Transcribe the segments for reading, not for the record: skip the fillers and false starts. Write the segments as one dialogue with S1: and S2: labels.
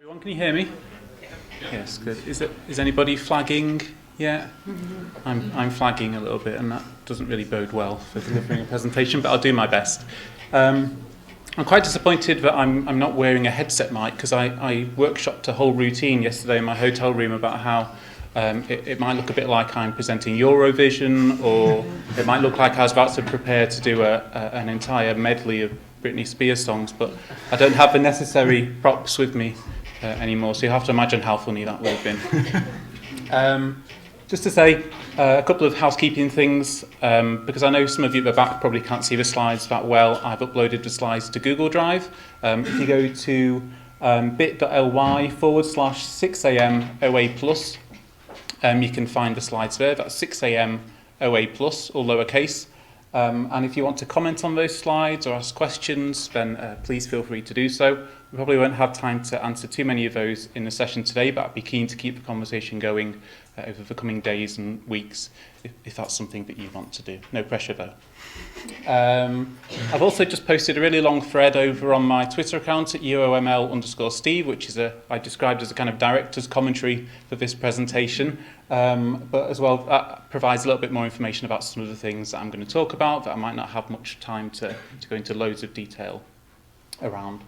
S1: Everyone, can you hear me? Yes, good. Is anybody flagging yet? I'm flagging a little bit, and that doesn't really bode well for delivering a presentation, but I'll do my best. I'm quite disappointed that I'm not wearing a headset mic, because I workshopped a whole routine yesterday in my hotel room about how it might look a bit like I'm presenting Eurovision, or it might look like I was about to prepare to do an entire medley of Britney Spears songs, but I don't have the necessary props with me anymore, so you have to imagine how funny that would have been. Just to say a couple of housekeeping things, because I know some of you at the back probably can't see the slides that well. I've uploaded the slides to Google Drive. If you go to bit.ly/6am OA plus, you can find the slides there. That's 6am OA plus, all lowercase. And if you want to comment on those slides or ask questions, then please feel free to do so. We probably won't have time to answer too many of those in the session today, but I'd be keen to keep the conversation going over the coming days and weeks, if that's something that you want to do. No pressure, though. I've also just posted a really long thread over on my Twitter account at UOML_Steve, which is I described as a kind of director's commentary for this presentation, but as well that provides a little bit more information about some of the things that I'm going to talk about that I might not have much time to go into loads of detail around.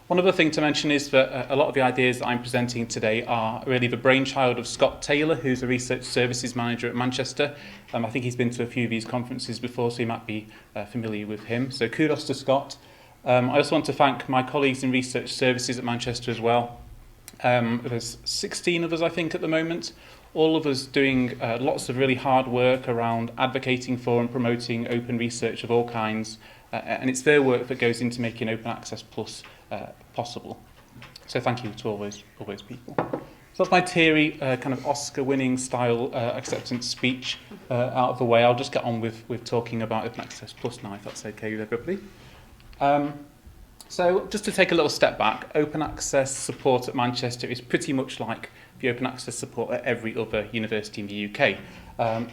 S1: One other thing to mention is that a lot of the ideas that I'm presenting today are really the brainchild of Scott Taylor, who's a research services manager at Manchester. I think he's been to a few of these conferences before, so you might be familiar with him. So kudos to Scott. I also want to thank my colleagues in research services at Manchester as well. There's 16 of us, I think, at the moment. All of us doing lots of really hard work around advocating for and promoting open research of all kinds. And it's their work that goes into making Open Access Plus possible. So thank you to all those people. So that's my theory, kind of Oscar-winning style acceptance speech out of the way. I'll just get on with talking about Open Access Plus now, if that's okay with everybody. So just to take a little step back, open access support at Manchester is pretty much like the open access support at every other university in the UK.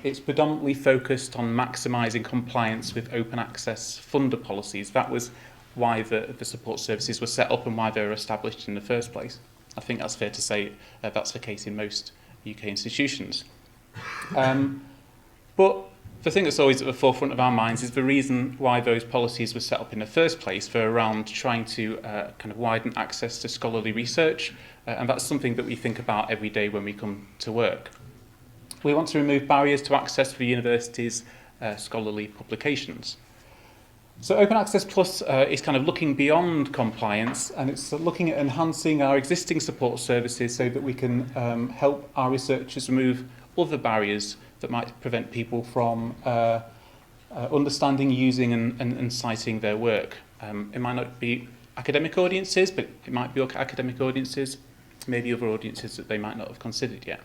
S1: It's predominantly focused on maximising compliance with open access funder policies. That was why the support services were set up and why they were established in the first place. I think that's fair to say that's the case in most UK institutions. But the thing that's always at the forefront of our minds is the reason why those policies were set up in the first place for around trying to kind of widen access to scholarly research, and that's something that we think about every day when we come to work. We want to remove barriers to access for universities' scholarly publications. So Open Access Plus is kind of looking beyond compliance, and it's looking at enhancing our existing support services so that we can help our researchers remove other barriers that might prevent people from understanding, using and citing their work. It might not be academic audiences, but it might be academic audiences, maybe other audiences that they might not have considered yet.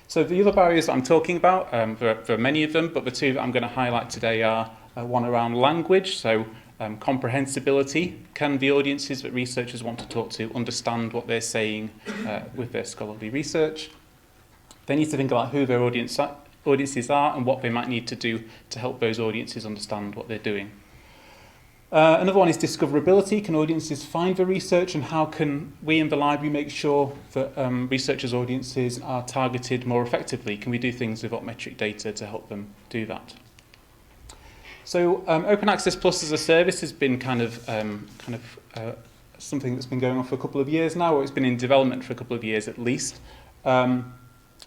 S1: So the other barriers that I'm talking about, there are many of them, but the two that I'm going to highlight today are one around language, so comprehensibility. Can the audiences that researchers want to talk to understand what they're saying with their scholarly research? They need to think about who their audiences are and what they might need to do to help those audiences understand what they're doing. Another one is discoverability. Can audiences find the research, and how can we in the library make sure that researchers' audiences are targeted more effectively? Can we do things with optometric data to help them do that? So Open Access Plus as a service has been kind of something that's been going on for a couple of years now, or it's been in development for a couple of years at least.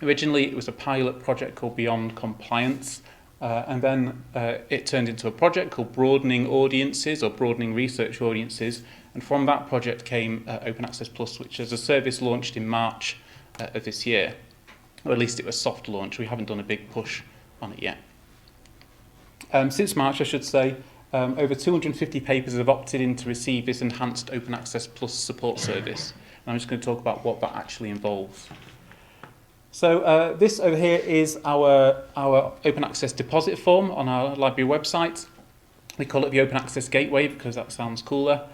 S1: Originally, it was a pilot project called Beyond Compliance, and then it turned into a project called Broadening Audiences, or Broadening Research Audiences, and from that project came Open Access Plus, which is a service launched in March of this year, or at least it was soft launch. We haven't done a big push on it yet. Since March, I should say, over 250 papers have opted in to receive this enhanced Open Access Plus support service, and I'm just going to talk about what that actually involves. So this over here is our open access deposit form on our library website. We call it the Open Access Gateway because that sounds cooler.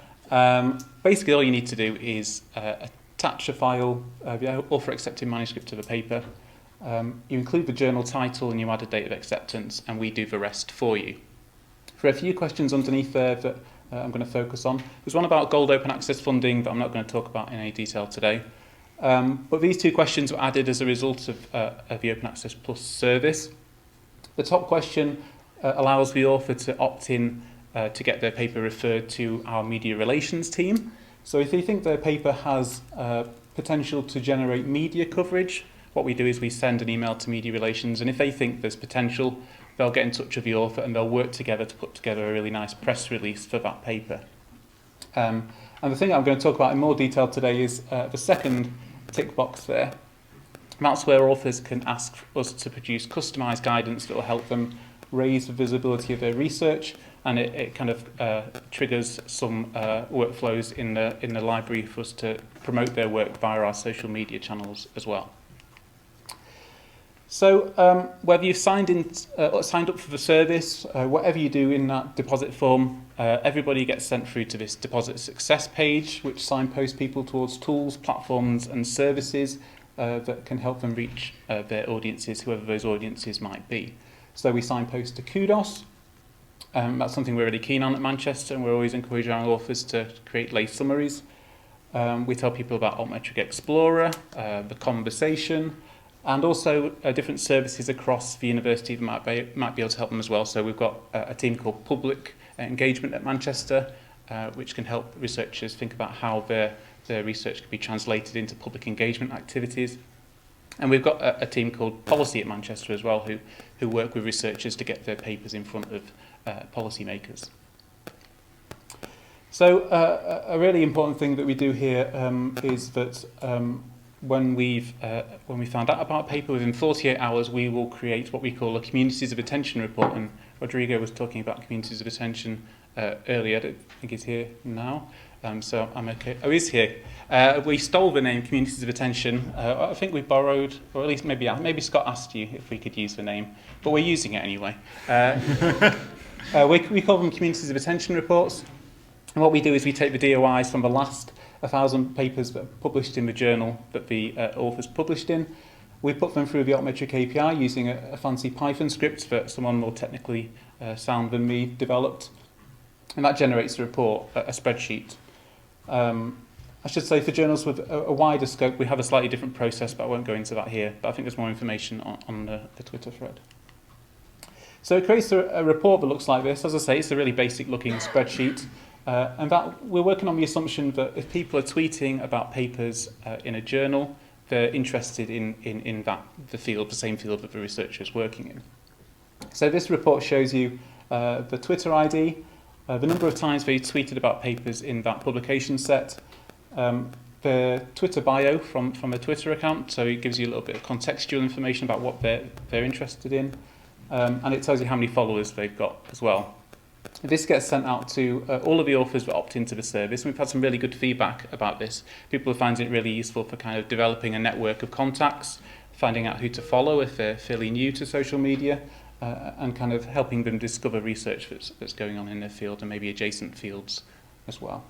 S1: Basically, all you need to do is attach a file, the author accepted manuscript to the paper. You include the journal title and you add a date of acceptance, and we do the rest for you. There are a few questions underneath there that I'm going to focus on. There's one about gold open access funding that I'm not going to talk about in any detail today. But these two questions were added as a result of the Open Access Plus service. The top question allows the author to opt in to get their paper referred to our media relations team. So if they think their paper has potential to generate media coverage, what we do is we send an email to media relations, and if they think there's potential, they'll get in touch with the author and they'll work together to put together a really nice press release for that paper. And the thing I'm going to talk about in more detail today is the second tick box there. That's where authors can ask us to produce customised guidance that will help them raise the visibility of their research, and it kind of triggers some workflows in the library for us to promote their work via our social media channels as well. So whether you've signed up for the service, whatever you do in that deposit form, everybody gets sent through to this deposit success page, which signposts people towards tools, platforms and services that can help them reach their audiences, whoever those audiences might be. So we signpost to Kudos. That's something we're really keen on at Manchester, and we're always encouraging our authors to create lay summaries. We tell people about Altmetric Explorer, the Conversation, and also different services across the university that might be able to help them as well. So we've got a team called Public Engagement at Manchester, which can help researchers think about how their research can be translated into public engagement activities. And we've got a team called Policy at Manchester as well, who work with researchers to get their papers in front of policymakers. So a really important thing that we do here is that when we found out about a paper, within 48 hours we will create what we call a Communities of Attention report, and Rodrigo was talking about Communities of Attention earlier. I don't think he's here now, so I'm okay. Oh, he's here. We stole the name Communities of Attention. I think we borrowed, or at least maybe Scott asked you if we could use the name, but we're using it anyway. We call them Communities of Attention reports, and what we do is we take the DOIs from the last 1,000 papers that are published in the journal that the authors published in. We put them through the Altmetric API using a fancy Python script that someone more technically sound than me developed. And that generates a report, a spreadsheet. I should say for journals with a wider scope, we have a slightly different process, but I won't go into that here. But I think there's more information on the Twitter thread. So it creates a report that looks like this. As I say, it's a really basic looking spreadsheet. And that we're working on the assumption that if people are tweeting about papers in a journal, they're interested in the same field that the researcher is working in. So this report shows you the Twitter ID, the number of times they tweeted about papers in that publication set, the Twitter bio from a Twitter account, so it gives you a little bit of contextual information about what they're interested in, and it tells you how many followers they've got as well. This gets sent out to all of the authors that opt into the service, and we've had some really good feedback about this. People are finding it really useful for kind of developing a network of contacts, finding out who to follow if they're fairly new to social media, and kind of helping them discover research that's going on in their field and maybe adjacent fields as well.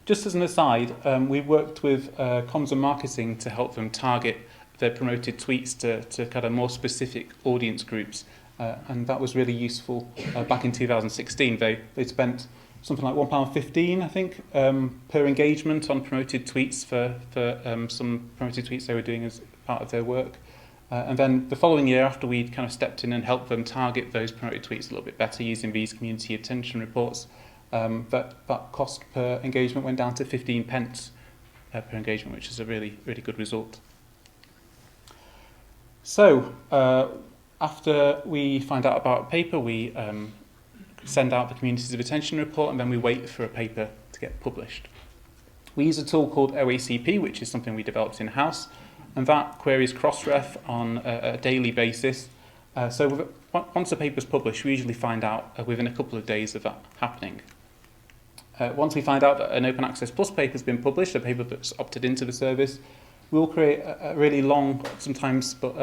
S1: Just as an aside, we've worked with comms and marketing to help them target their promoted tweets to kind of more specific audience groups. And that was really useful back in 2016. They spent something like £1.15, I think, per engagement on promoted tweets for some promoted tweets they were doing as part of their work. And then the following year, after we'd kind of stepped in and helped them target those promoted tweets a little bit better using these community attention reports, that cost per engagement went down to 15 pence per engagement, which is a really, really good result. So, after we find out about a paper, we send out the Communities of Attention report, and then we wait for a paper to get published. We use a tool called OACP, which is something we developed in-house, and that queries Crossref on a daily basis. So once a paper is published, we usually find out within a couple of days of that happening. Once we find out that an Open Access Plus paper has been published, a paper that's opted into the service, we'll create a really long, sometimes, but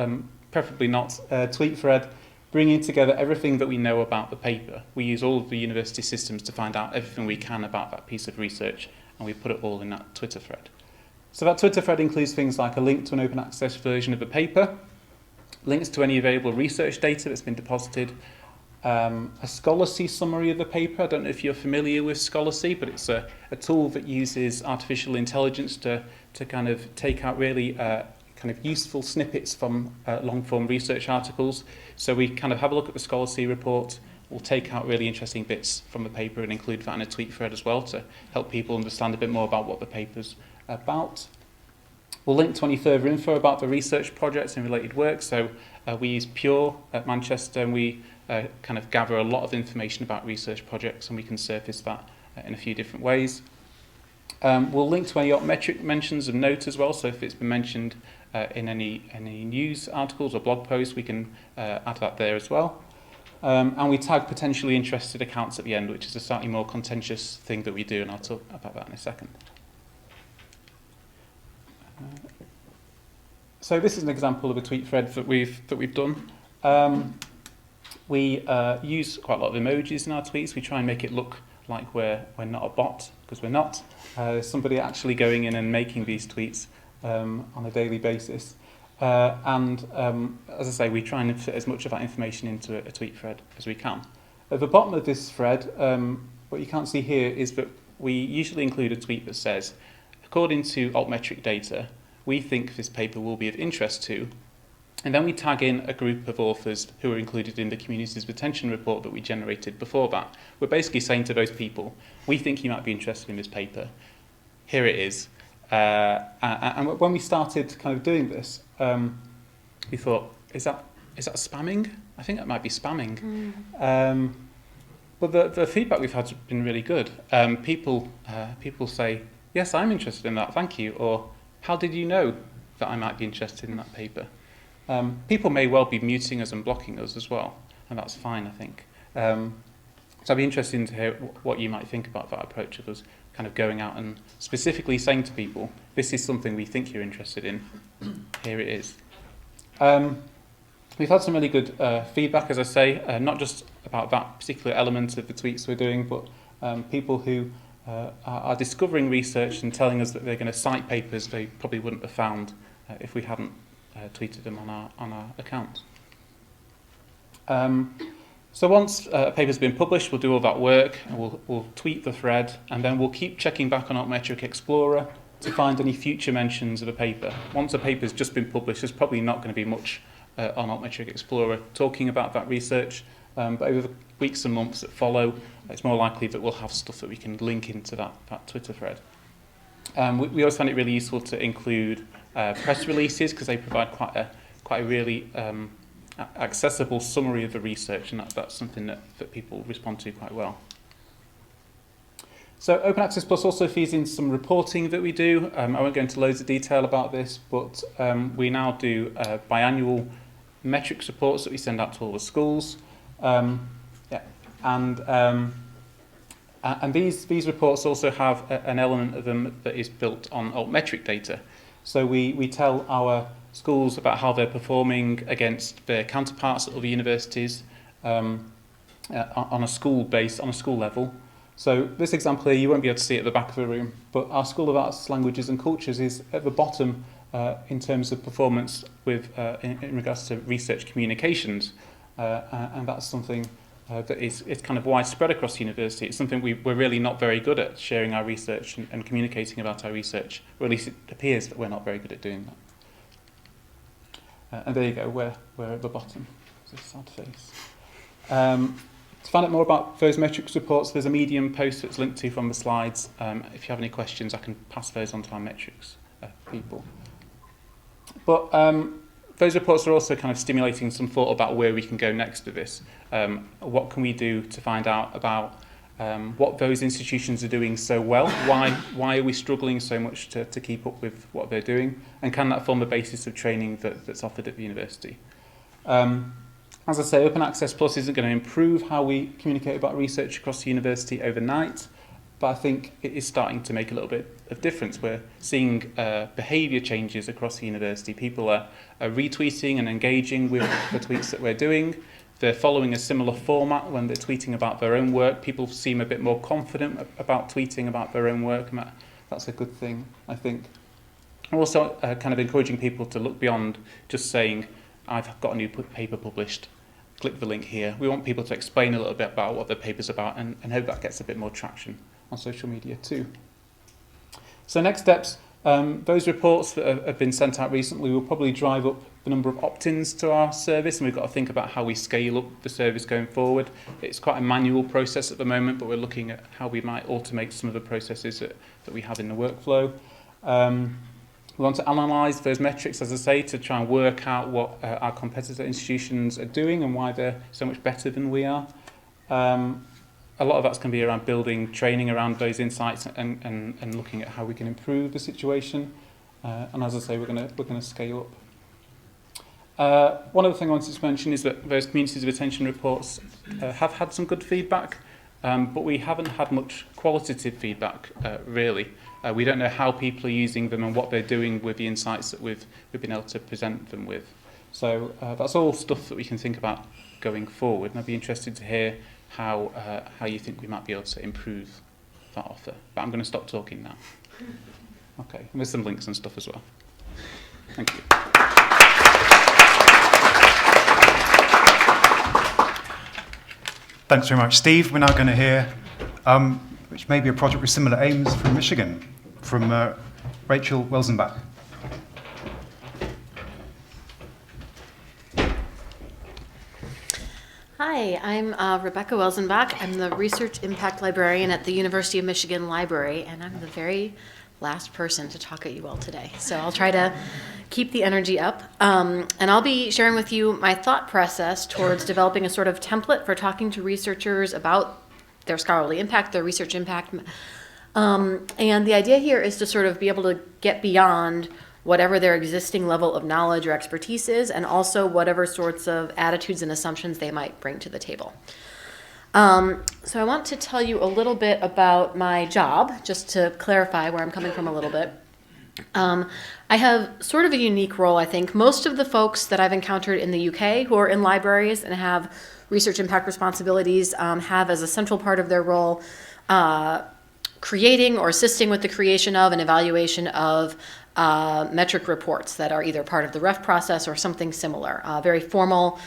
S1: preferably not, tweet thread, bringing together everything that we know about the paper. We use all of the university systems to find out everything we can about that piece of research, and we put it all in that Twitter thread. So that Twitter thread includes things like a link to an open access version of the paper, links to any available research data that's been deposited, a scholarly summary of the paper. I don't know if you're familiar with scholarly, but it's a tool that uses artificial intelligence to kind of take out really kind of useful snippets from long-form research articles. So we kind of have a look at the scholarly report. We'll take out really interesting bits from the paper and include that in a tweet thread as well to help people understand a bit more about what the paper's about. We'll link to any further info about the research projects and related work. So we use Pure at Manchester, and we kind of gather a lot of information about research projects, and we can surface that in a few different ways. We'll link to any metric mentions of note as well. So if it's been mentioned in any news articles or blog posts, we can add that there as well. And we tag potentially interested accounts at the end, which is a slightly more contentious thing that we do, and I'll talk about that in a second. So this is an example of a tweet thread that we've done. We use quite a lot of emojis in our tweets. We try and make it look like we're not a bot, because we're not. There's somebody actually going in and making these tweets on a daily basis. And as I say, we try and fit as much of that information into a tweet thread as we can. At the bottom of this thread, what you can't see here is that we usually include a tweet that says, according to altmetric data, we think this paper will be of interest to, and then we tag in a group of authors who are included in the community's retention report that we generated before that. We're basically saying to those people, we think you might be interested in this paper. Here it is. And when we started kind of doing this, we thought, is that spamming? I think that might be spamming. But the feedback we've had has been really good. People say, yes, I'm interested in that, thank you. Or, how did you know that I might be interested in that paper? People may well be muting us and blocking us as well, and that's fine, I think. So I'd be interested to hear what you might think about that approach of us kind of going out and specifically saying to people, this is something we think you're interested in, here it is. We've had some really good feedback, as I say, not just about that particular element of the tweets we're doing, but people who are discovering research and telling us that they're going to cite papers they probably wouldn't have found if we hadn't tweeted them on our account. So once a paper's been published, we'll do all that work, and we'll tweet the thread, and then we'll keep checking back on Altmetric Explorer to find any future mentions of a paper. Once a paper's just been published, there's probably not going to be much on Altmetric Explorer talking about that research, but over the weeks and months that follow, it's more likely that we'll have stuff that we can link into that Twitter thread. We always find it really useful to include press releases, because they provide quite a really accessible summary of the research, and that's something that people respond to quite well. So Open Access Plus also feeds in some reporting that we do. I won't go into loads of detail about this, but we now do biannual metrics reports that we send out to all the schools. And these reports also have an element of them that is built on altmetric data. So we tell our schools about how they're performing against their counterparts at other universities on a school level. So this example here, you won't be able to see it at the back of the room, but our School of Arts, Languages and Cultures is at the bottom in terms of performance with in regards to research communications, and that's something that is kind of widespread across the university. It's something we're really not very good at, sharing our research and communicating about our research, or at least it appears that we're not very good at doing that. And there you go, we're at the bottom. It's a sad face. To find out more about those metrics reports, there's a Medium post that's linked to from the slides. If you have any questions, I can pass those on to our metrics people. But those reports are also kind of stimulating some thought about where we can go next with this. What can we do to find out about what those institutions are doing so well? Why are we struggling so much to keep up with what they're doing? And can that form the basis of training that's offered at the university? As I say, Open Access Plus isn't going to improve how we communicate about research across the university overnight, but I think it is starting to make a little bit of difference. We're seeing behaviour changes across the university. People are retweeting and engaging with the tweets that we're doing. They're following a similar format when they're tweeting about their own work. People seem a bit more confident about tweeting about their own work, and that's a good thing, I think. We're also kind of encouraging people to look beyond just saying, I've got a new paper published, click the link here. We want people to explain a little bit about what the paper's about, and hope that gets a bit more traction on social media too. So next steps, those reports that have been sent out recently will probably drive up the number of opt-ins to our service, and we've got to think about how we scale up the service going forward. It's quite a manual process at the moment, but we're looking at how we might automate some of the processes that we have in the workflow. We want to analyse those metrics, as I say, to try and work out what our competitor institutions are doing and why they're so much better than we are. A lot of that's going to be around building training around those insights and looking at how we can improve the situation. And as I say, we're going to scale up. One other thing I wanted to mention is that those communities of attention reports have had some good feedback, but we haven't had much qualitative feedback, really. We don't know how people are using them and what they're doing with the insights that we've been able to present them with. So that's all stuff that we can think about going forward, and I'd be interested to hear how you think we might be able to improve that offer. But I'm going to stop talking now. Okay, and there's some links and stuff as well. Thank you.
S2: Thanks very much, Steve. We're now going to hear, which may be a project with similar aims, from Michigan, from Rachel Welzenbach.
S3: Hi, I'm Rebecca Welzenbach. I'm the Research Impact Librarian at the University of Michigan Library, and I'm the very last person to talk at you all today. So I'll try to keep the energy up. And I'll be sharing with you my thought process towards developing a sort of template for talking to researchers about their scholarly impact, their research impact. And the idea here is to sort of be able to get beyond whatever their existing level of knowledge or expertise is, and also whatever sorts of attitudes and assumptions they might bring to the table. So I want to tell you a little bit about my job, just to clarify where I'm coming from a little bit. I have sort of a unique role, I think. Most of the folks that I've encountered in the UK who are in libraries and have research impact responsibilities have as a central part of their role creating or assisting with the creation of and evaluation of metric reports that are either part of the REF process or something similar, very formal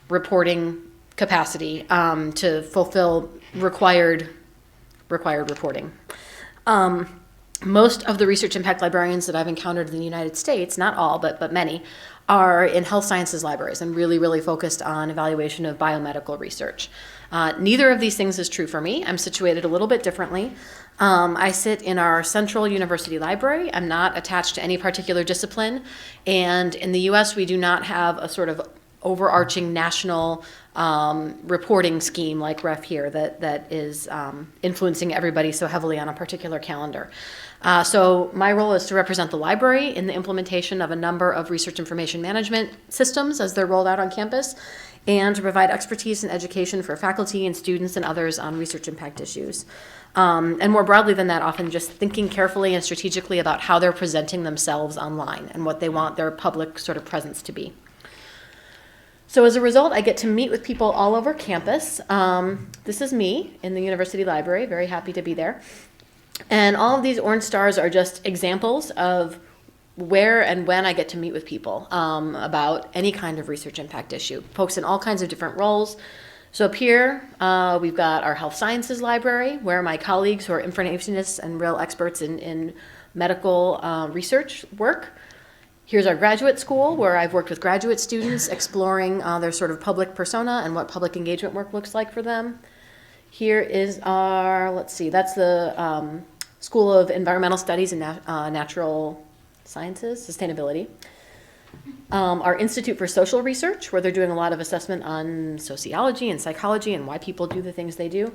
S3: reporting capacity to fulfill required reporting. Most of the research impact librarians that I've encountered in the United States, not all, but many, are in health sciences libraries and really focused on evaluation of biomedical research. Neither of these things is true for me. I'm situated a little bit differently. I sit in our central university library. I'm not attached to any particular discipline. And in the US, we do not have a sort of overarching national reporting scheme like REF here that is influencing everybody so heavily on a particular calendar. So my role is to represent the library in the implementation of a number of research information management systems as they're rolled out on campus, and to provide expertise and education for faculty and students and others on research impact issues. And more broadly than that, often just thinking carefully and strategically about how they're presenting themselves online and what they want their public sort of presence to be. So as a result, I get to meet with people all over campus. This is me in the university library, very happy to be there. And all of these orange stars are just examples of where and when I get to meet with people about any kind of research impact issue, folks in all kinds of different roles. So up here, we've got our health sciences library, where my colleagues who are informationists and real experts in medical research work. Here's our graduate school, where I've worked with graduate students exploring their sort of public persona and what public engagement work looks like for them. Here is our, that's the School of Environmental Studies and Natural Sciences, Sustainability. Our Institute for Social Research, where they're doing a lot of assessment on sociology and psychology and why people do the things they do.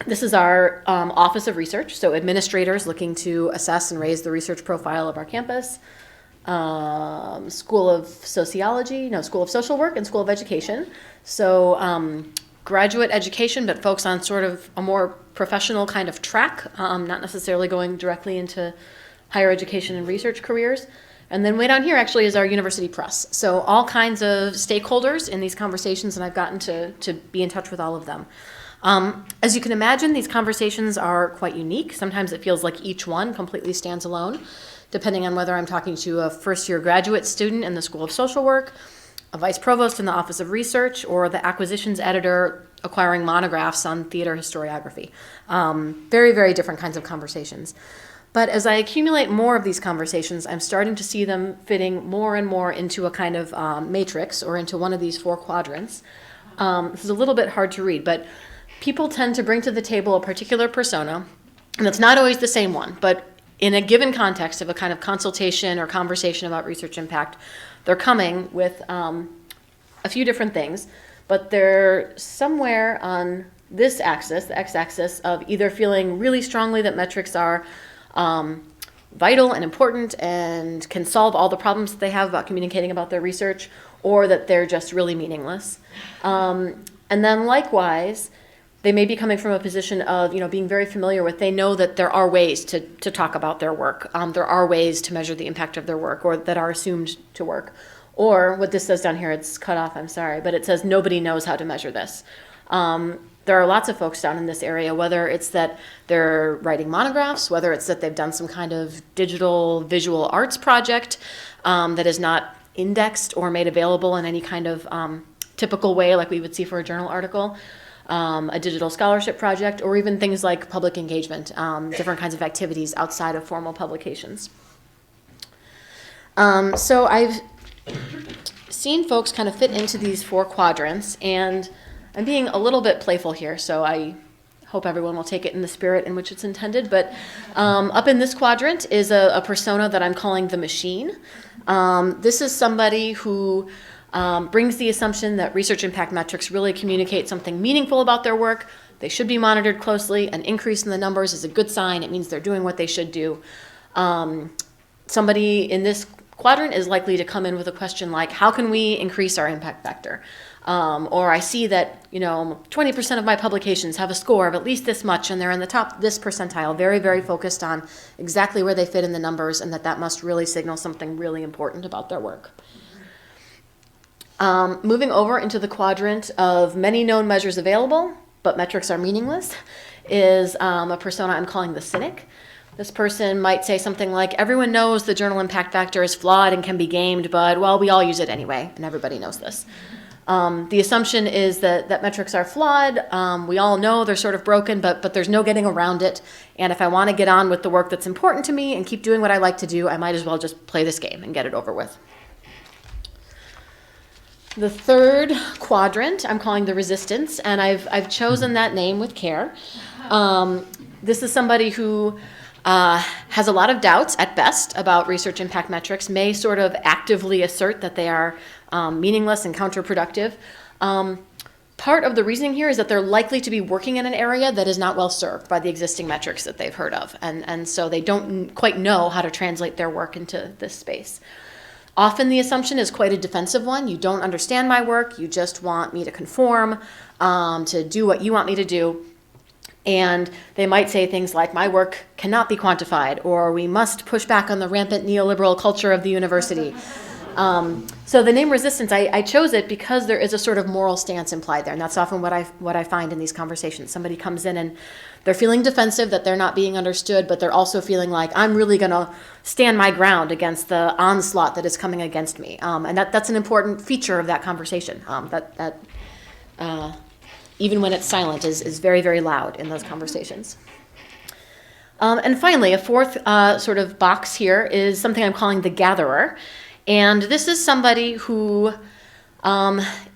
S3: This is our Office of Research, so administrators looking to assess and raise the research profile of our campus. School of Social Work and School of Education. So graduate education, but folks on sort of a more professional kind of track, not necessarily going directly into higher education and research careers. And then way down here actually is our university press. So all kinds of stakeholders in these conversations, and I've gotten to be in touch with all of them. As you can imagine, these conversations are quite unique. Sometimes it feels like each one completely stands alone, depending on whether I'm talking to a first-year graduate student in the School of Social Work, a vice provost in the Office of Research, or the acquisitions editor acquiring monographs on theater historiography. Very, very different kinds of conversations. But as I accumulate more of these conversations, I'm starting to see them fitting more and more into a kind of matrix, or into one of these 4 quadrants. This is a little bit hard to read, but people tend to bring to the table a particular persona, and it's not always the same one, but in a given context of a kind of consultation or conversation about research impact, they're coming with a few different things, but they're somewhere on this axis, the x-axis, of either feeling really strongly that metrics are vital and important and can solve all the problems that they have about communicating about their research, or that they're just really meaningless. And then likewise, they may be coming from a position of, being very familiar with, they know that there are ways to talk about their work. There are ways to measure the impact of their work, or that are assumed to work. Or what this says down here, it's cut off, I'm sorry, but it says nobody knows how to measure this. There are lots of folks down in this area, whether it's that they're writing monographs, whether it's that they've done some kind of digital visual arts project that is not indexed or made available in any kind of typical way like we would see for a journal article, a digital scholarship project, or even things like public engagement, different kinds of activities outside of formal publications. So I've seen folks kind of fit into these 4 quadrants, and I'm being a little bit playful here, so I hope everyone will take it in the spirit in which it's intended. But up in this quadrant is a persona that I'm calling the machine. This is somebody who brings the assumption that research impact metrics really communicate something meaningful about their work. They should be monitored closely. An increase in the numbers is a good sign. It means they're doing what they should do. Somebody in this quadrant is likely to come in with a question like, how can we increase our impact factor? Or I see that 20% of my publications have a score of at least this much, and they're in the top this percentile, very, very focused on exactly where they fit in the numbers, and that must really signal something really important about their work. Moving over into the quadrant of many known measures available, but metrics are meaningless, is a persona I'm calling the cynic. This person might say something like, everyone knows the journal impact factor is flawed and can be gamed, but well, we all use it anyway, and everybody knows this. The assumption is that metrics are flawed. We all know they're sort of broken, but there's no getting around it. And if I want to get on with the work that's important to me and keep doing what I like to do, I might as well just play this game and get it over with. The third quadrant I'm calling the resistance, and I've chosen that name with care. This is somebody who has a lot of doubts at best about research impact metrics, may sort of actively assert that they are meaningless and counterproductive. Part of the reasoning here is that they're likely to be working in an area that is not well served by the existing metrics that they've heard of, and so they don't quite know how to translate their work into this space. Often the assumption is quite a defensive one. You don't understand my work, you just want me to conform, to do what you want me to do. And they might say things like, my work cannot be quantified, or we must push back on the rampant neoliberal culture of the university. So the name resistance, I chose it because there is a sort of moral stance implied there, and that's often what I find in these conversations. Somebody comes in and they're feeling defensive that they're not being understood, but they're also feeling like, I'm really going to stand my ground against the onslaught that is coming against me. And that's an important feature of that conversation, even when it's silent, is very, very loud in those conversations. And finally, a fourth sort of box here is something I'm calling the gatherer. And this is somebody who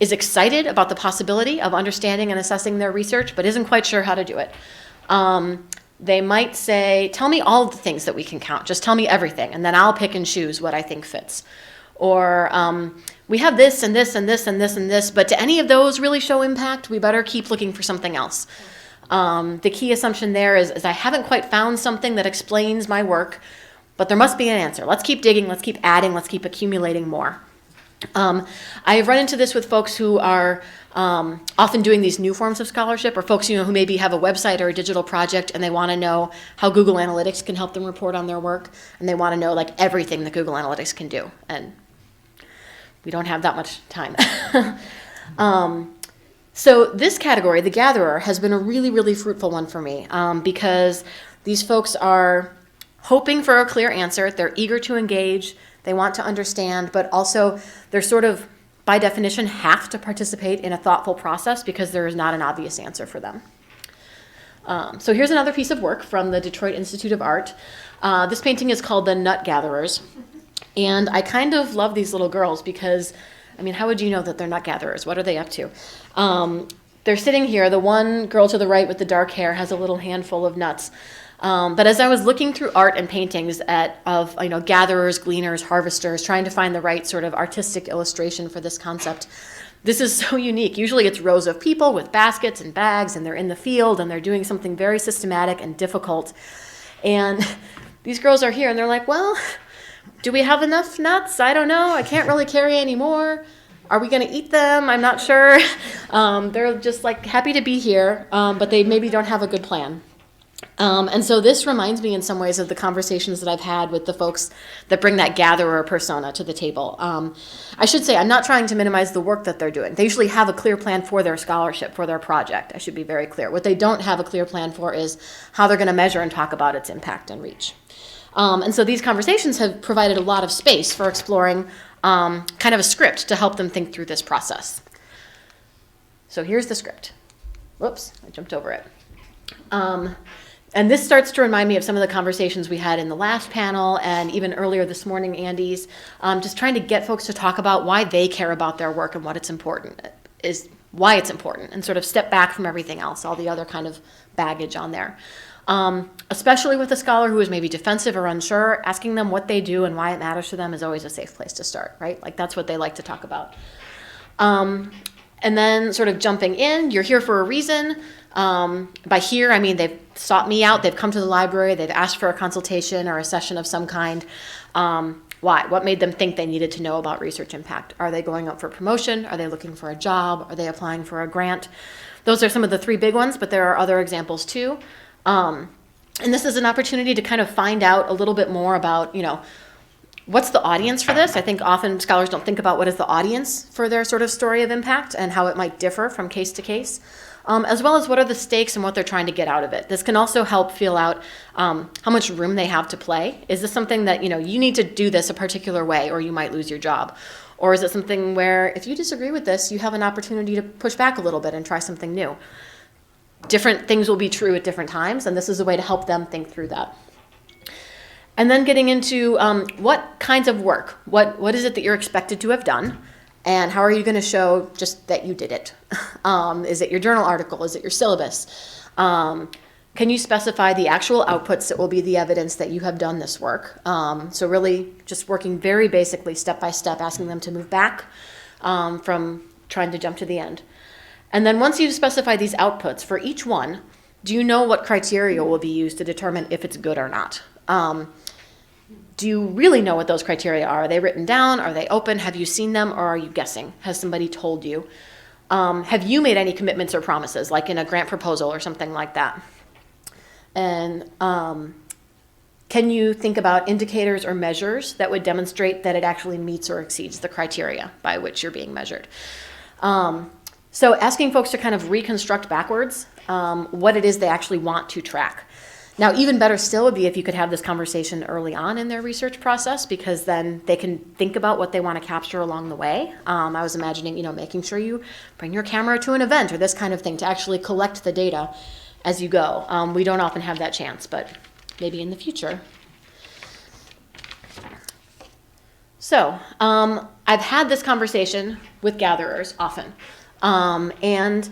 S3: is excited about the possibility of understanding and assessing their research, but isn't quite sure how to do it. They might say, tell me all the things that we can count. Just tell me everything, and then I'll pick and choose what I think fits. Or we have this and this and this and this and this, but do any of those really show impact? We better keep looking for something else. The key assumption there is I haven't quite found something that explains my work, but there must be an answer. Let's keep digging, let's keep adding, let's keep accumulating more. I've run into this with folks who are often doing these new forms of scholarship, or folks who maybe have a website or a digital project and they want to know how Google Analytics can help them report on their work, and they want to know everything that Google Analytics can do. And we don't have that much time. So this category, the gatherer, has been a really, really fruitful one for me because these folks are hoping for a clear answer. They're eager to engage. They want to understand, but also they're sort of by definition, have to participate in a thoughtful process because there is not an obvious answer for them. So here's another piece of work from the Detroit Institute of Art. This painting is called The Nut Gatherers. And I kind of love these little girls because, I mean, how would you know that they're nut gatherers? What are they up to? They're sitting here. The one girl to the right with the dark hair has a little handful of nuts. But as I was looking through art and paintings of gatherers, gleaners, harvesters, trying to find the right sort of artistic illustration for this concept, this is so unique. Usually it's rows of people with baskets and bags, and they're in the field, and they're doing something very systematic and difficult. And these girls are here, and they're like, well, do we have enough nuts? I don't know. I can't really carry any more. Are we going to eat them? I'm not sure. They're just like happy to be here, but they maybe don't have a good plan. And so this reminds me in some ways of the conversations that I've had with the folks that bring that gatherer persona to the table. I should say I'm not trying to minimize the work that they're doing. They usually have a clear plan for their scholarship, for their project. I should be very clear. What they don't have a clear plan for is how they're going to measure and talk about its impact and reach. And so these conversations have provided a lot of space for exploring kind of a script to help them think through this process. So here's the script. Whoops, I jumped over it. And this starts to remind me of some of the conversations we had in the last panel and even earlier this morning, Andy's, just trying to get folks to talk about why they care about their work and what it's important, is why it's important, and sort of step back from everything else, all the other kind of baggage on there. Especially with a scholar who is maybe defensive or unsure, asking them what they do and why it matters to them is always a safe place to start, right? Like that's what they like to talk about. And then sort of jumping in, you're here for a reason. By here, I mean they've sought me out, they've come to the library, they've asked for a consultation or a session of some kind. Why? What made them think they needed to know about research impact? Are they going up for promotion? Are they looking for a job? Are they applying for a grant? Those are some of the three big ones, but there are other examples too. And this is an opportunity to kind of find out a little bit more about, what's the audience for this? I think often scholars don't think about what is the audience for their sort of story of impact and how it might differ from case to case, as well as what are the stakes and what they're trying to get out of it. This can also help feel out how much room they have to play. Is this something that, you need to do this a particular way or you might lose your job? Or is it something where if you disagree with this, you have an opportunity to push back a little bit and try something new? Different things will be true at different times, and this is a way to help them think through that. And then getting into what kinds of work, what is it that you're expected to have done, and how are you going to show just that you did it? Is it your journal article? Is it your syllabus? Can you specify the actual outputs that will be the evidence that you have done this work? So really just working very basically, step by step, asking them to move back from trying to jump to the end. And then once you've specified these outputs for each one, do you know what criteria will be used to determine if it's good or not? Do you really know what those criteria are? Are they written down? Are they open? Have you seen them, or are you guessing? Has somebody told you? Have you made any commitments or promises, like in a grant proposal or something like that? And can you think about indicators or measures that would demonstrate that it actually meets or exceeds the criteria by which you're being measured? So asking folks to kind of reconstruct backwards what it is they actually want to track. Now, even better still would be if you could have this conversation early on in their research process, because then they can think about what they want to capture along the way. I was imagining, making sure you bring your camera to an event or this kind of thing to actually collect the data as you go. We don't often have that chance, but maybe in the future. So I've had this conversation with gatherers often. And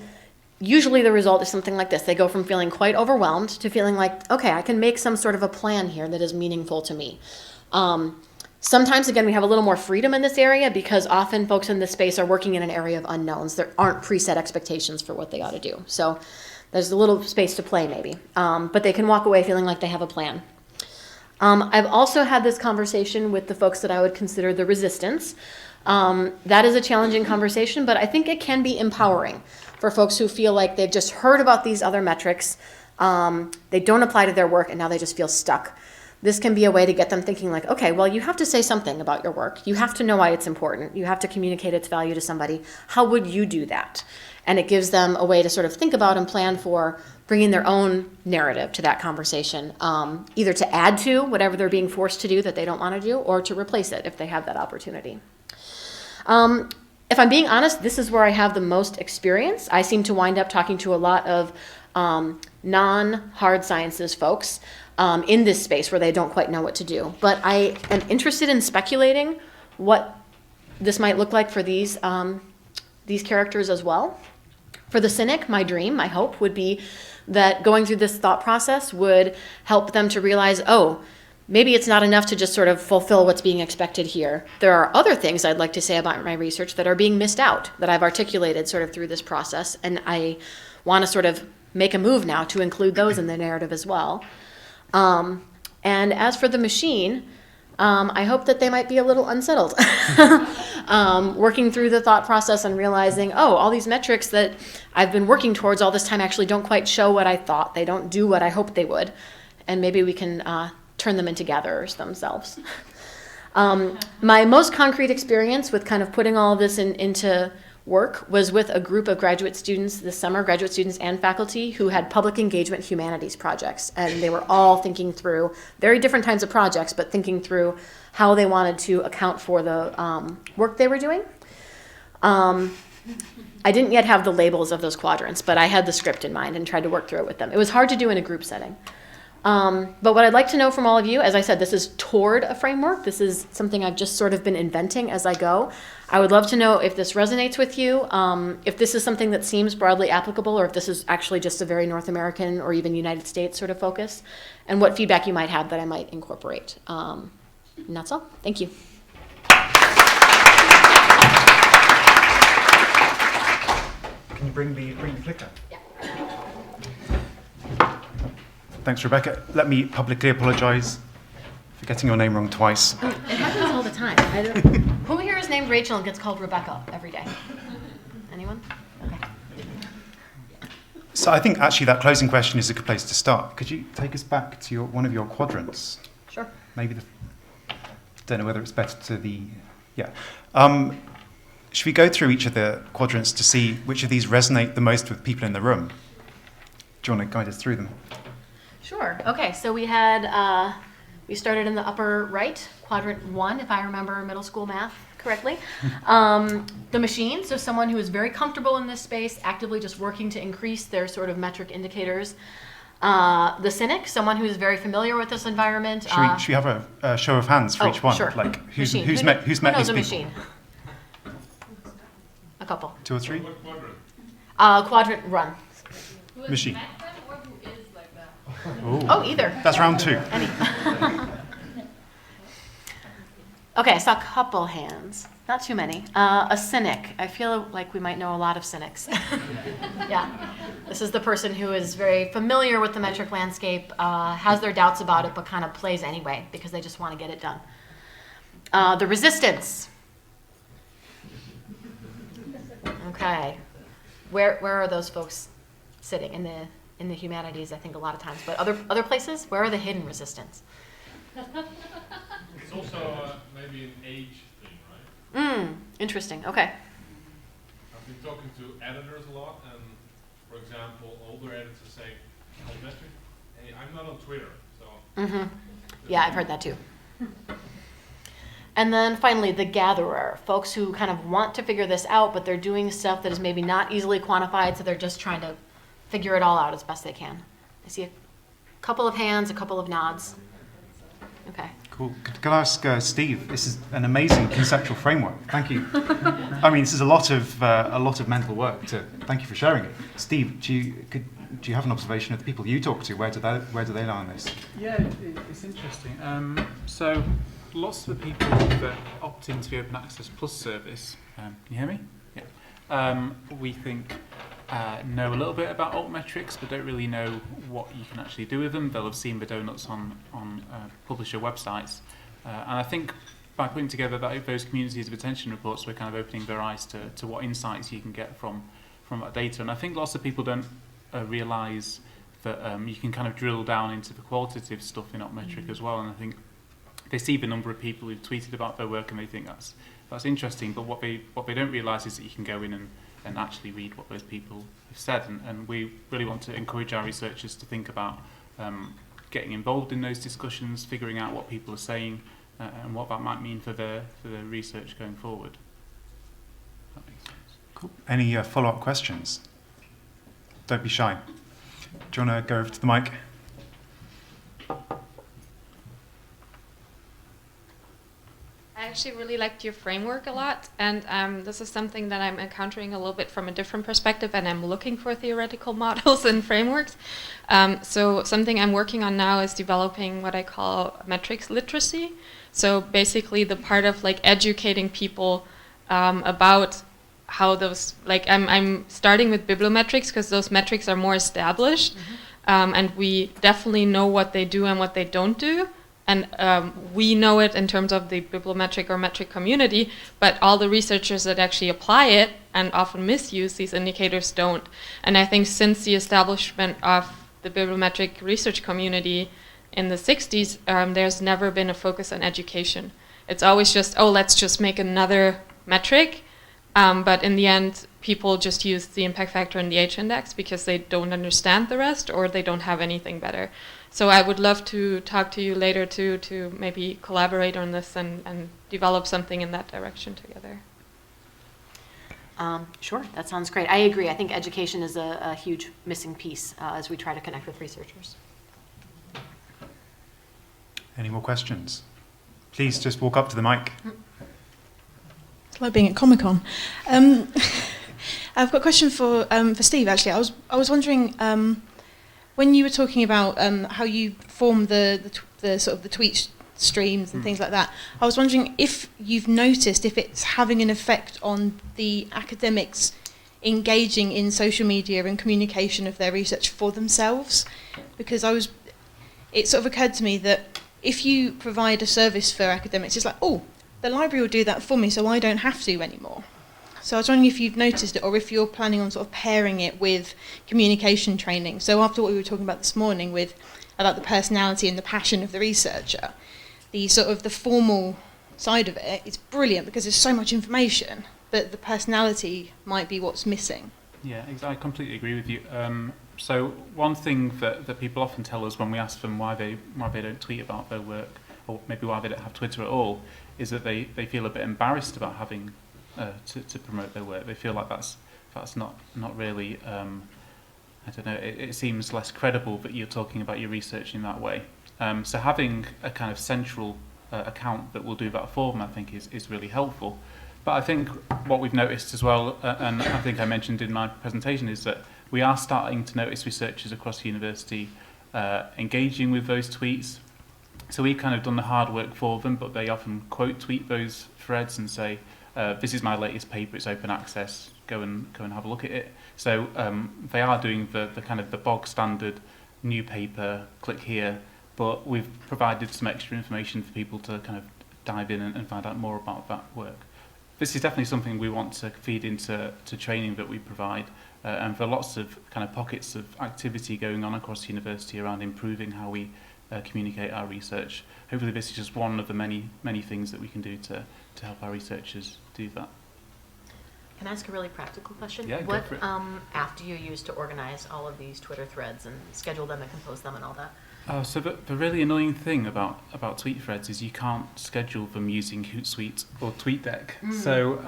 S3: usually the result is something like this. They go from feeling quite overwhelmed to feeling like, okay, I can make some sort of a plan here that is meaningful to me. Sometimes, again, we have a little more freedom in this area because often folks in this space are working in an area of unknowns. There aren't preset expectations for what they ought to do. So there's a little space to play maybe. But they can walk away feeling like they have a plan. I've also had this conversation with the folks that I would consider the resistance. That is a challenging conversation, but I think it can be empowering for folks who feel like they've just heard about these other metrics, they don't apply to their work, and now they just feel stuck. This can be a way to get them thinking like, okay, well, you have to say something about your work. You have to know why it's important. You have to communicate its value to somebody. How would you do that? And it gives them a way to sort of think about and plan for bringing their own narrative to that conversation, either to add to whatever they're being forced to do that they don't want to do, or to replace it if they have that opportunity. if I'm being honest, this is where I have the most experience. I seem to wind up talking to a lot of non-hard sciences folks in this space where they don't quite know what to do. But I am interested in speculating what this might look like for these characters as well. For the cynic, my dream, my hope would be that going through this thought process would help them to realize, oh, maybe it's not enough to just sort of fulfill what's being expected here. There are other things I'd like to say about my research that are being missed out, that I've articulated sort of through this process, and I want to sort of make a move now to include those in the narrative as well. And as for the machine, I hope that they might be a little unsettled. Working through the thought process and realizing, oh, all these metrics that I've been working towards all this time actually don't quite show what I thought. They don't do what I hoped they would. And maybe we can turn them into gatherers themselves. My most concrete experience with kind of putting all of this into work was with a group of graduate students this summer, graduate students and faculty, who had public engagement humanities projects. And they were all thinking through very different kinds of projects, but thinking through how they wanted to account for the work they were doing. I didn't yet have the labels of those quadrants, but I had the script in mind and tried to work through it with them. It was hard to do in a group setting. But what I'd like to know from all of you, as I said, this is toward a framework. This is something I've just sort of been inventing as I go. I would love to know if this resonates with you, if this is something that seems broadly applicable, or if this is actually just a very North American or even United States sort of focus, and what feedback you might have that I might incorporate. And that's all. Thank you.
S2: Can you bring the clicker?
S3: Yeah.
S2: Thanks, Rebecca. Let me publicly apologise for getting your name wrong twice.
S3: It happens all the time. Who here is named Rachel and gets called Rebecca every day? Anyone? Okay.
S2: So I think actually that closing question is a good place to start. Could you take us back to one of your quadrants?
S3: Sure.
S2: Maybe don't know whether it's better to the, yeah. Should we go through each of the quadrants to see which of these resonate the most with people in the room? Do you want to guide us through them?
S3: Sure. Okay, so we started in the upper right, quadrant 1, if I remember middle school math correctly. The machine, so someone who is very comfortable in this space, actively just working to increase their sort of metric indicators. The cynic, someone who is very familiar with this environment.
S2: Should we have a show of hands for each one?
S3: Sure.
S2: Like who's
S3: Machine.
S2: met
S3: Who
S2: these
S3: knows a
S2: people?
S3: machine? A couple.
S2: 2 or 3?
S4: What quadrant?
S3: Quadrant run.
S2: Machine.
S4: Or who is like that?
S3: Oh, either.
S2: That's round 2.
S3: Any. Okay, I saw a couple hands. Not too many. A cynic. I feel like we might know a lot of cynics. Yeah. This is the person who is very familiar with the metric landscape, has their doubts about it, but kind of plays anyway because they just want to get it done. The resistance. Okay. Where are those folks sitting? In the humanities, I think a lot of times. But other places, where are the hidden resistance?
S4: It's also maybe an age thing, right?
S3: Interesting. Okay.
S4: I've been talking to editors a lot, and for example, older editors say, "Oh, metric, hey, I'm not on Twitter, so."
S3: Yeah, I've heard that too. And then finally, the gatherer, folks who kind of want to figure this out, but they're doing stuff that is maybe not easily quantified, so they're just trying to figure it all out as best they can. I see a couple of hands, a couple of nods. Okay.
S2: Cool. Can I ask Steve? This is an amazing conceptual framework. Thank you. I mean, this is a lot of mental work. Thank you for sharing it. Steve, do you have an observation of the people you talk to? Where do they lie on this?
S1: Yeah, it's interesting. So lots of the people that opt into the Open Access Plus service, can you hear me? Yeah. We think know a little bit about altmetrics, but don't really know what you can actually do with them. They'll have seen the donuts on publisher websites. And I think by putting together those communities of attention reports, we're kind of opening their eyes to what insights you can get from that data. And I think lots of people don't realise that you can kind of drill down into the qualitative stuff in altmetric as well. And I think they see the number of people who've tweeted about their work and they think that's interesting. But what they don't realise is that you can go in and actually read what those people have said. And we really want to encourage our researchers to think about getting involved in those discussions, figuring out what people are saying, and what that might mean for their research going forward. That
S2: Cool. Any follow-up questions? Don't be shy. Do you want to go over to the mic?
S5: I actually really liked your framework a lot, and this is something that I'm encountering a little bit from a different perspective, and I'm looking for theoretical models and frameworks. So something I'm working on now is developing what I call metrics literacy. So basically the part of like educating people about how those, like I'm starting with bibliometrics because those metrics are more established, and we definitely know what they do and what they don't do. And we know it in terms of the bibliometric or metric community, but all the researchers that actually apply it and often misuse these indicators don't. And I think since the establishment of the bibliometric research community in the 60s, there's never been a focus on education. It's always just, oh, let's just make another metric. But in the end, people just use the impact factor and the H-index because they don't understand the rest or they don't have anything better. So I would love to talk to you later to maybe collaborate on this and develop something in that direction together.
S3: Sure, that sounds great. I agree. I think education is a huge missing piece as we try to connect with researchers.
S2: Any more questions? Please just walk up to the mic.
S6: It's like being at Comic-Con. I've got a question for Steve, actually. I was wondering, when you were talking about how you form the sort of the tweet streams and things like that, I was wondering if you've noticed if it's having an effect on the academics engaging in social media and communication of their research for themselves, because it sort of occurred to me that if you provide a service for academics, it's like, oh, the library will do that for me, so I don't have to anymore. So I was wondering if you've noticed it, or if you're planning on sort of pairing it with communication training. So after what we were talking about this morning about the personality and the passion of the researcher, the sort of the formal side of it is brilliant because there's so much information, but the personality might be what's missing.
S1: Yeah, I completely agree with you. So one thing that people often tell us when we ask them why they don't tweet about their work, or maybe why they don't have Twitter at all, is that they feel a bit embarrassed about having to promote their work. They feel like that's not really, I don't know, it seems less credible that you're talking about your research in that way. So having a kind of central account that will do that for them, I think is really helpful. But I think what we've noticed as well, and I think I mentioned in my presentation, is that we are starting to notice researchers across the university engaging with those tweets. So we've kind of done the hard work for them, but they often quote tweet those threads and say, this is my latest paper, it's open access, go and have a look at it. So they are doing the kind of the bog standard new paper, click here, but we've provided some extra information for people to kind of dive in and find out more about that work. This is definitely something we want to feed into training that we provide, and for lots of kind of pockets of activity going on across the university around improving how we communicate our research. Hopefully this is just one of the many things that we can do to help our researchers do that.
S7: Can I ask a really practical question?
S1: Yeah,
S7: what
S1: go for it.
S7: app do you use to organize all of these Twitter threads and schedule them and compose them and all that?
S1: So the really annoying thing about tweet threads is you can't schedule them using Hootsuite or TweetDeck. So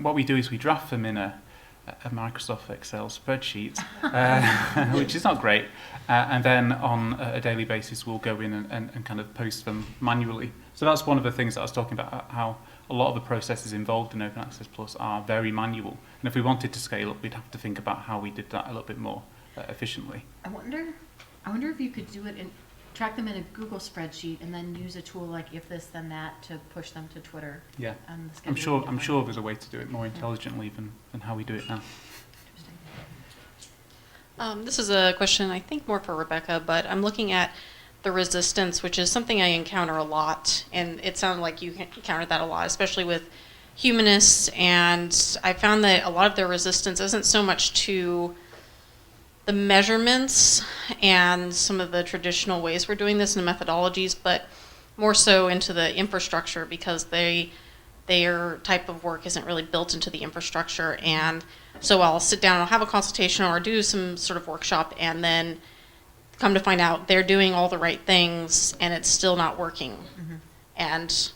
S1: what we do is we draft them in a Microsoft Excel spreadsheet, which is not great. And then on a daily basis, we'll go in and kind of post them manually. So that's one of the things that I was talking about, how a lot of the processes involved in Open Access Plus are very manual. And if we wanted to scale up, we'd have to think about how we did that a little bit more efficiently.
S8: I wonder if you could do it and track them in a Google spreadsheet and then use a tool like if this then that to push them to Twitter.
S1: Yeah,
S8: And the
S1: I'm
S8: scheduling
S1: sure there's a way to do it more intelligently than how we do it now.
S9: This is a question, I think, more for Rebecca, but I'm looking at the resistance, which is something I encounter a lot, and it sounded like you encountered that a lot, especially with humanists, and I found that a lot of their resistance isn't so much to the measurements and some of the traditional ways we're doing this and the methodologies, but more so into the infrastructure, because their type of work isn't really built into the infrastructure. And so I'll sit down and I'll have a consultation or do some sort of workshop, and then come to find out they're doing all the right things and it's still not working.
S8: Mm-hmm.
S9: And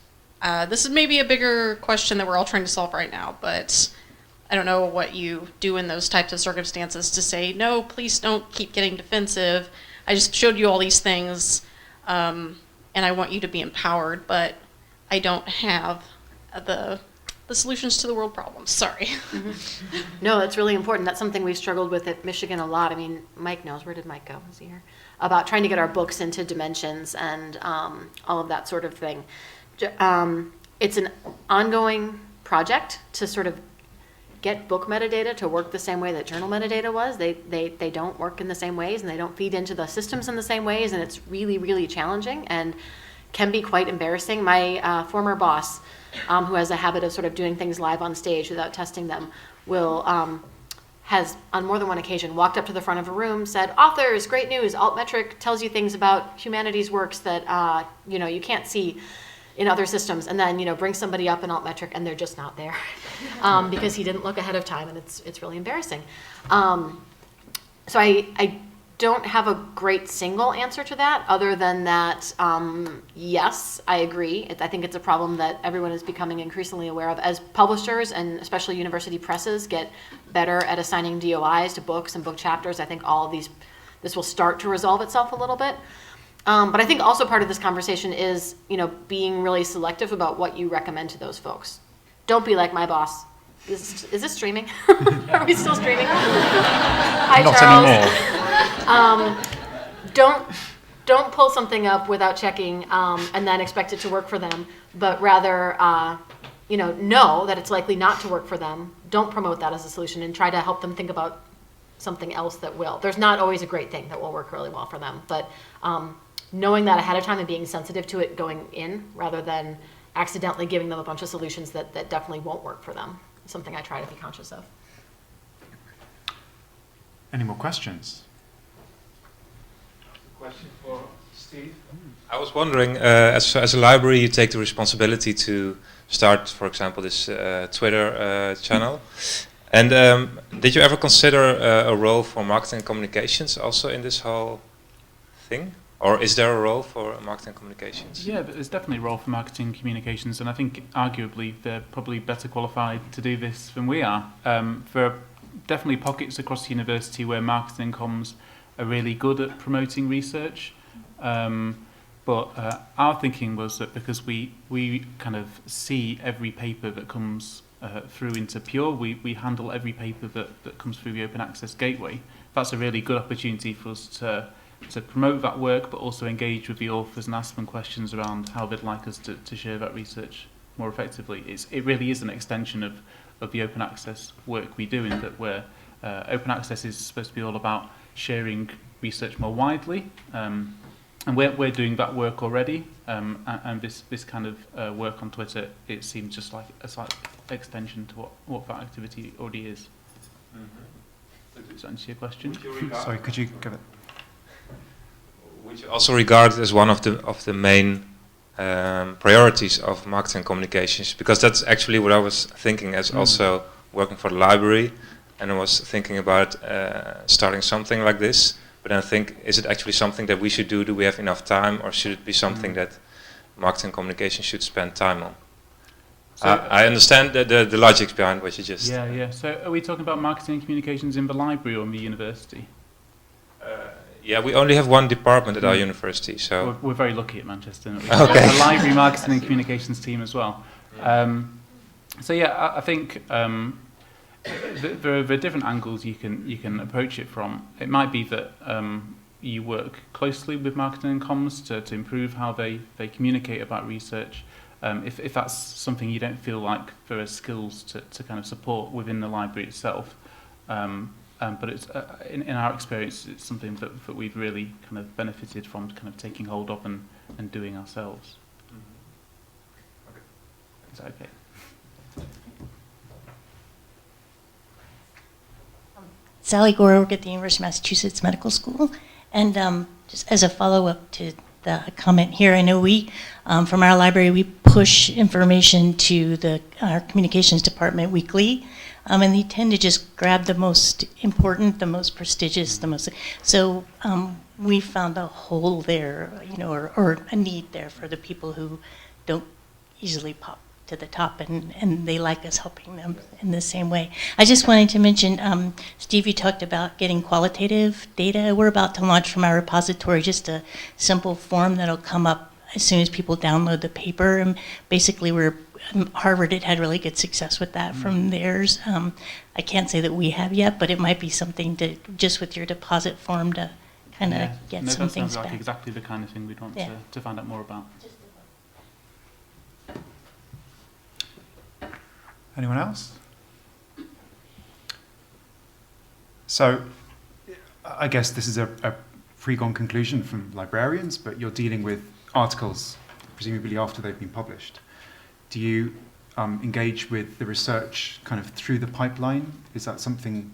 S9: this is maybe a bigger question that we're all trying to solve right now, but I don't know what you do in those types of circumstances to say, no, please don't keep getting defensive. I just showed you all these things, and I want you to be empowered, but I don't have the solutions to the world problems. Sorry.
S3: No, that's really important. That's something we've struggled with at Michigan a lot. I mean, Mike knows. Where did Mike go? Is he here? About trying to get our books into dimensions and all of that sort of thing. It's an ongoing project to sort of get book metadata to work the same way that journal metadata was. They don't work in the same ways, and they don't feed into the systems in the same ways, and it's really, really challenging and can be quite embarrassing. My former boss, who has a habit of sort of doing things live on stage without testing them, has on more than one occasion walked up to the front of a room, said, authors, great news, altmetric tells you things about humanities works that you can't see in other systems, and then bring somebody up in altmetric and they're just not there because he didn't look ahead of time, and it's really embarrassing. So I don't have a great single answer to that, other than that, yes, I agree. I think it's a problem that everyone is becoming increasingly aware of. As publishers, and especially university presses, get better at assigning DOIs to books and book chapters, I think this will start to resolve itself a little bit. But I think also part of this conversation is, being really selective about what you recommend to those folks. Don't be like my boss. Is this streaming? Are we still streaming? Hi,
S2: Not
S3: Charles.
S2: anymore.
S3: Don't pull something up without checking and then expect it to work for them, but rather know that it's likely not to work for them. Don't promote that as a solution, and try to help them think about something else that will. There's not always a great thing that will work really well for them, but knowing that ahead of time and being sensitive to it going in, rather than accidentally giving them a bunch of solutions that definitely won't work for them, is something I try to be conscious of.
S2: Any more questions?
S10: Question for Steve. I was wondering, as a library, you take the responsibility to start, for example, this Twitter channel. And did you ever consider a role for marketing and communications also in this whole thing? Or is there a role for marketing and communications?
S1: Yeah, there's definitely a role for marketing and communications, and I think arguably they're probably better qualified to do this than we are. There are definitely pockets across the university where marketing and comms are really good at promoting research. But our thinking was that because we kind of see every paper that comes through into Pure, we handle every paper that comes through the open access gateway. That's a really good opportunity for us to promote that work, but also engage with the authors and ask them questions around how they'd like us to share that research more effectively. It really is an extension of the open access work we do, in that where open access is supposed to be all about sharing research more widely, and we're doing that work already, and this kind of work on Twitter, it seems just like a slight extension to what that activity already is. Mm-hmm. Does that answer your question?
S2: Sorry, could you give it?
S10: Which you also regard as one of the main priorities of marketing and communications, because that's actually what I was thinking as also working for the library, and I was thinking about starting something like this. But then I think, is it actually something that we should do? Do we have enough time, or should it be something that marketing and communication should spend time on? So I understand the logic behind what you just...
S1: Yeah. So are we talking about marketing and communications in the library or in the university?
S10: Yeah, we only have one department at our university, so...
S1: We're very lucky at Manchester. We
S10: Okay.
S1: have a library marketing and communications team as well. So yeah, I think there are different angles you can approach it from. It might be that you work closely with marketing and comms to improve how they communicate about research. If that's something you don't feel like there are skills to kind of support within the library itself. But it's in our experience, it's something that we've really kind of benefited from, kind of taking hold of and doing ourselves.
S10: Okay.
S1: Is that okay?
S11: Sally Gore, I work at the University of Massachusetts Medical School, and just as a follow-up to the comment here, I know we, from our library, we push information to our communications department weekly, and they tend to just grab the most important, the most prestigious, so we found a hole there, or a need there for the people who don't easily pop to the top, and they like us helping them in the same way. I just wanted to mention, Steve, you talked about getting qualitative data. We're about to launch from our repository just a simple form that'll come up as soon as people download the paper. And basically, Harvard had really good success with that from theirs. I can't say that we have yet, but it might be something to, just with your deposit form, to kind of get some
S1: that
S11: things
S1: sounds like
S11: back.
S1: exactly the kind of thing we'd want to find out more about.
S2: Anyone else? So, I guess this is a foregone conclusion from librarians, but you're dealing with articles, presumably after they've been published. Do you engage with the research kind of through the pipeline? Is that something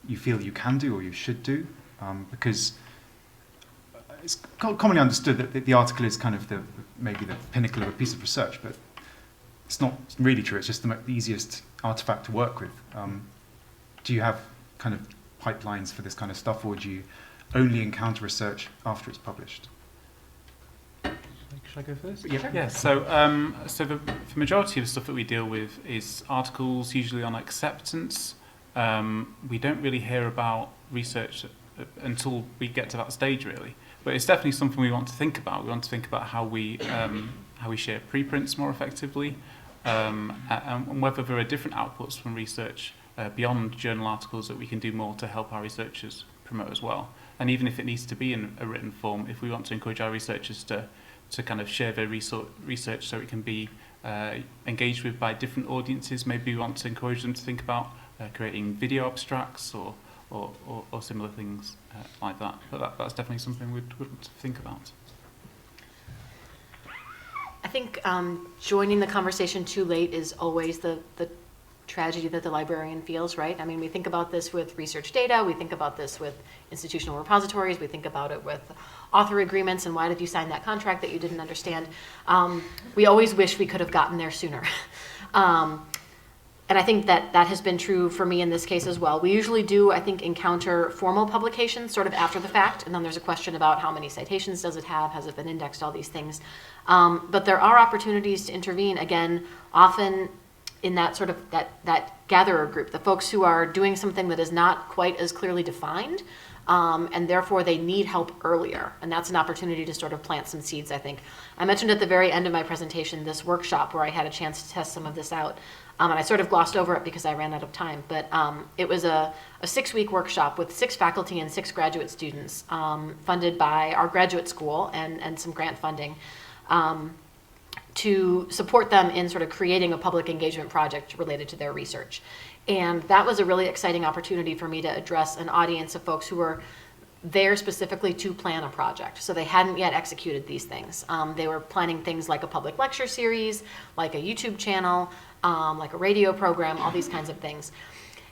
S2: you feel you can do or you should do? Because it's commonly understood that the article is kind of maybe the pinnacle of a piece of research, but it's not really true. It's just the easiest artifact to work with. Do you have kind of pipelines for this kind of stuff, or do you only encounter research after it's published?
S1: Should I go first?
S2: Yeah.
S1: Yeah. So, the majority of the stuff that we deal with is articles, usually on acceptance. We don't really hear about research until we get to that stage, really. But it's definitely something we want to think about. We want to think about how we share preprints more effectively, and whether there are different outputs from research beyond journal articles that we can do more to help our researchers promote as well. And even if it needs to be in a written form, if we want to encourage our researchers to kind of share their research so it can be engaged with by different audiences, maybe we want to encourage them to think about creating video abstracts or similar things like that. But that's definitely something we'd want to think about.
S3: I think joining the conversation too late is always the tragedy that the librarian feels, right? I mean, we think about this with research data, we think about this with institutional repositories, we think about it with author agreements, and why did you sign that contract that you didn't understand? We always wish we could have gotten there sooner. And I think that has been true for me in this case as well. We usually do, I think, encounter formal publications sort of after the fact, and then there's a question about how many citations does it have, has it been indexed, all these things. But there are opportunities to intervene, again, often in that sort of that gatherer group, the folks who are doing something that is not quite as clearly defined, and therefore they need help earlier. And that's an opportunity to sort of plant some seeds, I think. I mentioned at the very end of my presentation this workshop where I had a chance to test some of this out. And I sort of glossed over it because I ran out of time. But it was a 6-week workshop with 6 faculty and 6 graduate students, funded by our graduate school and some grant funding, to support them in sort of creating a public engagement project related to their research. And that was a really exciting opportunity for me to address an audience of folks who were there specifically to plan a project. So they hadn't yet executed these things. They were planning things like a public lecture series, like a YouTube channel, like a radio program, all these kinds of things.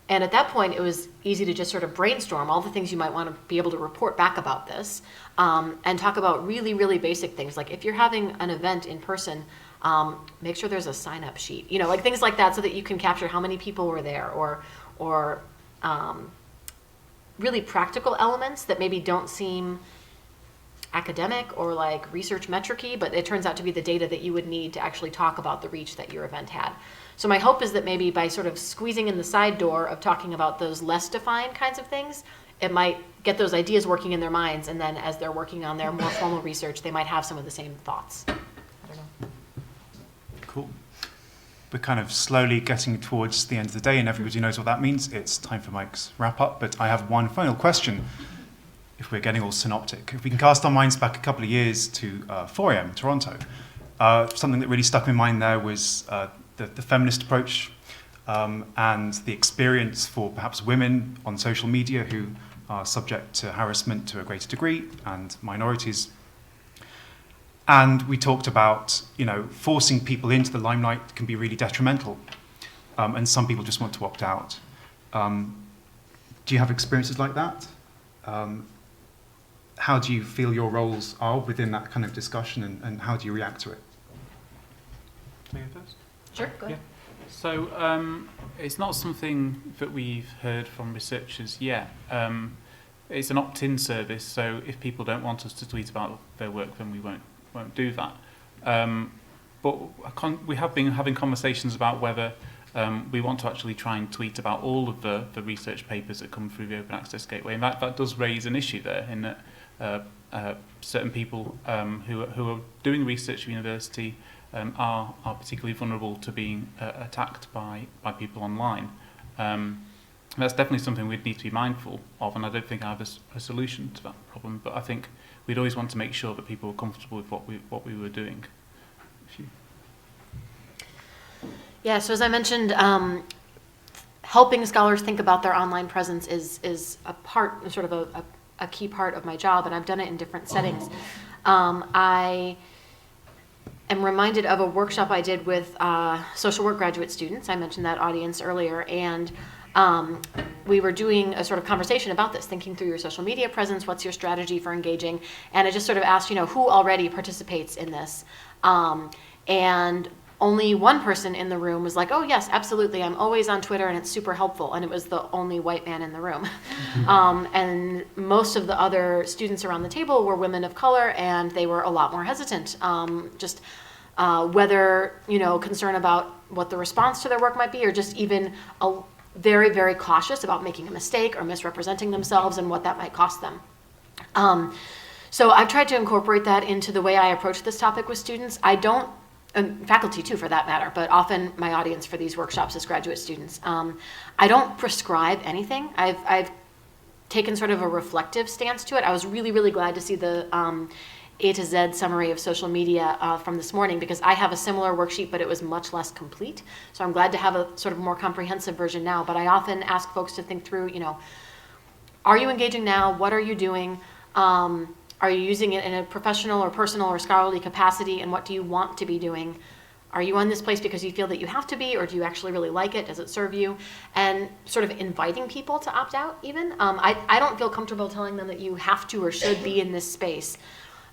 S3: And at that point, it was easy to just sort of brainstorm all the things you might want to be able to report back about this, and talk about really, really basic things. Like if you're having an event in person, make sure there's a sign-up sheet, like things like that, so that you can capture how many people were there, or really practical elements that maybe don't seem academic or like research metric-y, but it turns out to be the data that you would need to actually talk about the reach that your event had. So my hope is that maybe by sort of squeezing in the side door of talking about those less defined kinds of things, it might get those ideas working in their minds, and then as they're working on their more formal research, they might have some of the same thoughts. I don't know.
S2: Cool. We're kind of slowly getting towards the end of the day, and everybody knows what that means. It's time for Mike's wrap-up, but I have one final question, if we're getting all synoptic. If we can cast our minds back a couple of years to 4am, Toronto, something that really stuck in my mind there was the feminist approach, and the experience for perhaps women on social media who are subject to harassment to a greater degree, and minorities. And we talked about, forcing people into the limelight can be really detrimental, and some people just want to opt out. Do you have experiences like that? How do you feel your roles are within that kind of discussion, and how do you react to it? Can I go first?
S3: Sure, go ahead.
S1: Yeah. So it's not something that we've heard from researchers yet. It's an opt-in service, so if people don't want us to tweet about their work, then we won't do that. but we have been having conversations about whether we want to actually try and tweet about all of the research papers that come through the Open Access Gateway, and that does raise an issue there in that certain people who are doing research at university are particularly vulnerable to being attacked by people online. That's definitely something we'd need to be mindful of, and I don't think I have a solution to that problem, but I think we'd always want to make sure that people were comfortable with what we were doing.
S3: Yeah, so as I mentioned, helping scholars think about their online presence is a part, sort of a key part of my job, and I've done it in different settings. I am reminded of a workshop I did with social work graduate students. I mentioned that audience earlier, and we were doing a sort of conversation about this, thinking through your social media presence, what's your strategy for engaging, and I just sort of asked, who already participates in this? And only one person in the room was like, oh yes, absolutely, I'm always on Twitter and it's super helpful, and it was the only white man in the room. And most of the other students around the table were women of color, and they were a lot more hesitant, whether, concern about what the response to their work might be, or just even very, very cautious about making a mistake or misrepresenting themselves and what that might cost them. So I've tried to incorporate that into the way I approach this topic with students. I don't, and faculty too for that matter, but often my audience for these workshops is graduate students. I don't prescribe anything. I've taken sort of a reflective stance to it. I was really, really glad to see the A to Z summary of social media from this morning, because I have a similar worksheet, but it was much less complete. So I'm glad to have a sort of more comprehensive version now, but I often ask folks to think through, are you engaging now? What are you doing? Are you using it in a professional or personal or scholarly capacity, and what do you want to be doing? Are you on this place because you feel that you have to be, or do you actually really like it? Does it serve you? And sort of inviting people to opt out even. I don't feel comfortable telling them that you have to or should be in this space.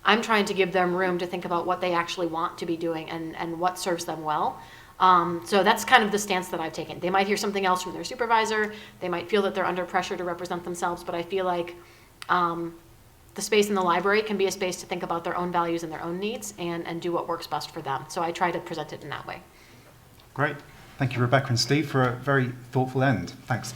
S3: I'm trying to give them room to think about what they actually want to be doing and what serves them well. So that's kind of the stance that I've taken. They might hear something else from their supervisor. They might feel that they're under pressure to represent themselves, but I feel like the space in the library can be a space to think about their own values and their own needs and do what works best for them. So I try to present it in that way.
S2: Great. Thank you, Rebecca and Steve, for a very thoughtful end. Thanks.